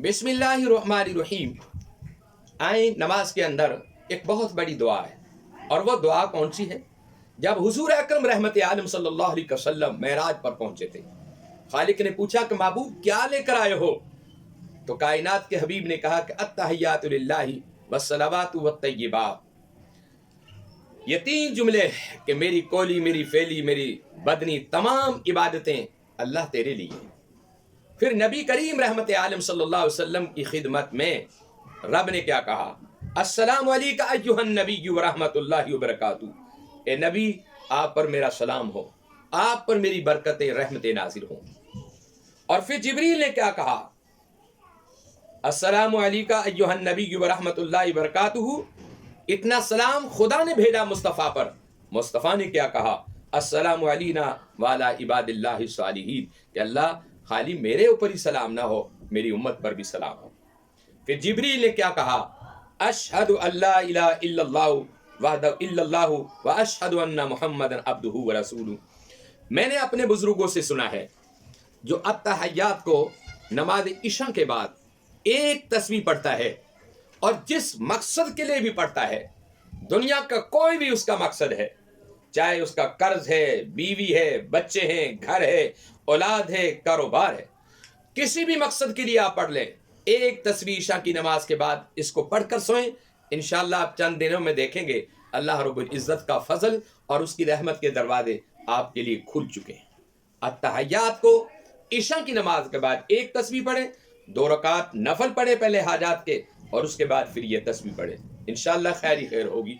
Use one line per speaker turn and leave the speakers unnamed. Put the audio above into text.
बिस्मिल्लाहिर्रहमानिर्रहीम। आए नमाज के अंदर एक बहुत बड़ी दुआ है, और वो दुआ कौन सी है? जब हुजूर अकरम रहमत आलम सल्लल्लाहु अलैहि वसल्लम मेराज पर पहुंचे थे, खालिक ने पूछा कि महबूब क्या लेकर आए हो? तो कायनात के हबीब ने कहा कि अत्तहियातु लिल्लाहि वस्सलावातु वत्तय्यिबात। ये तीन जुमले कि मेरी कोली, मेरी फेली, मेरी बदनी, तमाम इबादतें अल्लाह तेरे लिए। फिर नबी करीम रहमत आलम सल्लल्लाहु अलैहि वसल्लम की खिदमत में रब ने क्या कहा? अस्सलामु अलैका अय्युहन नबिय्यु व रहमतुल्लाहि व बरकातुहू। ए नबी, आप पर मेरा सलाम हो, आप पर मेरी बरकतें, रहमतें नाजिल हों। और फिर जिब्रील ने क्या कहा? अस्सलामु अलैका अय्युहन नबिय्यु व रहमतुल्लाहि व बरकातुहू। इतना सलाम खुदा ने भेजा मुस्तफ़ा पर। मुस्तफ़ा ने क्या कहा? अस्सलामु अलैना व अला इबादिल्लाहि सालिहीन। कि अल्लाह, खाली मेरे ऊपर ही सलाम ना हो, मेरी उम्मत पर भी सलाम हो। फिर जिब्रील ने क्या कहा? अशहदु अल्ला इलाहा इल्लल्लाहु वहदहु इल्लल्लाहु व अशहदु अन्ना मुहम्मदन अब्दुहु व रसूलुहु। मैंने अपने बुजुर्गों से सुना है, जो अत्तहियात को नमाज इशा के बाद एक तस्बीह पढ़ता है, और जिस मकसद के लिए भी पढ़ता है, दुनिया का कोई भी उसका मकसद है, चाहे उसका कर्ज है, बीवी है, बच्चे हैं, घर है, औलाद है, कारोबार है, किसी भी मकसद के लिए आप पढ़ लें, एक तस्बीह इशा की नमाज के बाद इसको पढ़कर सोएं। इंशाअल्लाह आप चंद दिनों में देखेंगे अल्लाह रब्बुल इज्जत का फजल और उसकी रहमत के दरवाजे आपके लिए खुल चुके हैं। अत्तहियात को इशा की नमाज के बाद एक तस्बीह पढ़े, 2 रकात नफल पढ़े पहले हाजात के, और उसके बाद फिर ये तस्बीह पढ़े। इंशाअल्लाह खैर ही खैर होगी।